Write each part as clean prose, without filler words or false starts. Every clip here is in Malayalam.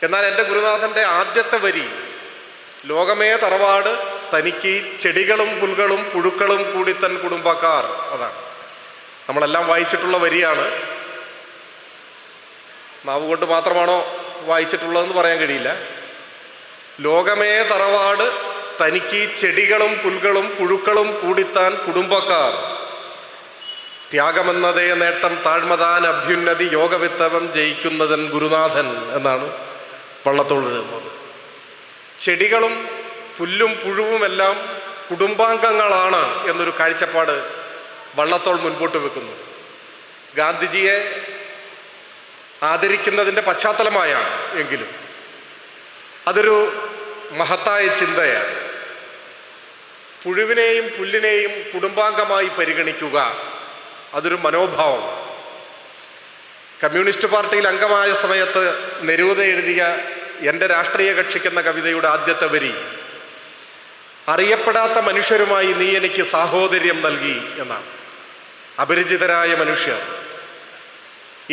എന്നാൽ എൻ്റെ ഗുരുനാഥൻ്റെ ആദ്യത്തെ വരി ലോകമേ തറവാട് തനിക്ക് ചെടികളും പുൽകളും പുഴുക്കളും കൂടി തൻ കുടുംബക്കാർ, അതാണ് നമ്മളെല്ലാം വായിച്ചിട്ടുള്ള വരിയാണ്. നാവ് കൊണ്ട് മാത്രമാണോ വായിച്ചിട്ടുള്ളതെന്ന് പറയാൻ കഴിയില്ല. ലോകമേ തറവാട് തനിക്ക് ചെടികളും പുൽകളും പുഴുക്കളും കൂടിത്താൻ കുടുംബക്കാർ, ത്യാഗമെന്നതേ നേട്ടം താഴ്മതാൻ അഭ്യുന്നതി യോഗവിത്തവം ജയിക്കുന്നതൻ ഗുരുനാഥൻ എന്നാണ് വള്ളത്തോൾ എഴുതുന്നത്. ചെടികളും പുല്ലും പുഴുവുമെല്ലാം കുടുംബാംഗങ്ങളാണ് എന്നൊരു കാഴ്ചപ്പാട് വള്ളത്തോൾ മുൻപോട്ട് വെക്കുന്നു. ഗാന്ധിജിയെ ആദരിക്കുന്നതിൻ്റെ പശ്ചാത്തലമായാണ് എങ്കിലും അതൊരു മഹത്തായ ചിന്തയാണ്. പുഴുവിനെയും പുല്ലിനെയും കുടുംബാംഗമായി പരിഗണിക്കുക, അതൊരു മനോഭാവമാണ്. കമ്മ്യൂണിസ്റ്റ് പാർട്ടിയിൽ അംഗമായ സമയത്ത് നെരൂദ എഴുതിയ എൻ്റെ രാഷ്ട്രീയ കക്ഷിക്കെന്ന കവിതയുടെ ആദ്യത്തെ വരി അറിയപ്പെടാത്ത മനുഷ്യരുമായി നീ എനിക്ക് സാഹോദര്യം നൽകി എന്നാണ്. അപരിചിതരായ മനുഷ്യർ,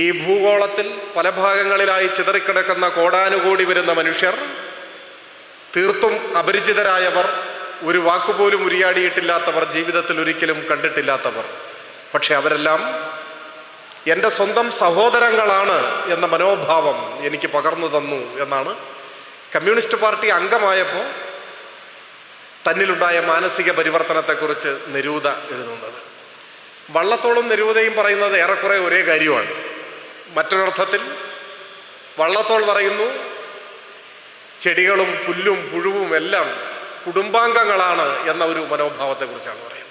ഈ ഭൂഗോളത്തിൽ പല ഭാഗങ്ങളിലായി ചിതറിക്കിടക്കുന്ന കോടാനുകോടി വരുന്ന മനുഷ്യർ, തീർത്തും അപരിചിതരായവർ, ഒരു വാക്കുപോലും ഉരിയാടിയിട്ടില്ലാത്തവർ, ജീവിതത്തിൽ ഒരിക്കലും കണ്ടിട്ടില്ലാത്തവർ, പക്ഷെ അവരെല്ലാം എൻ്റെ സ്വന്തം സഹോദരങ്ങളാണ് എന്ന മനോഭാവം എനിക്ക് പകർന്നു തന്നു എന്നാണ് കമ്മ്യൂണിസ്റ്റ് പാർട്ടി അംഗമായപ്പോൾ തന്നിലുണ്ടായ മാനസിക പരിവർത്തനത്തെക്കുറിച്ച് നെരൂദ എഴുതുന്നത്. വള്ളത്തോളും നെരൂദയും പറയുന്നത് ഏറെക്കുറെ ഒരേ കാര്യമാണ്. മറ്റൊരർത്ഥത്തിൽ വള്ളത്തോൾ പറയുന്നു ചെടികളും പുല്ലും പുഴുവും എല്ലാം കുടുംബാംഗങ്ങളാണ് എന്ന ഒരു മനോഭാവത്തെക്കുറിച്ചാണ് പറയുന്നത്.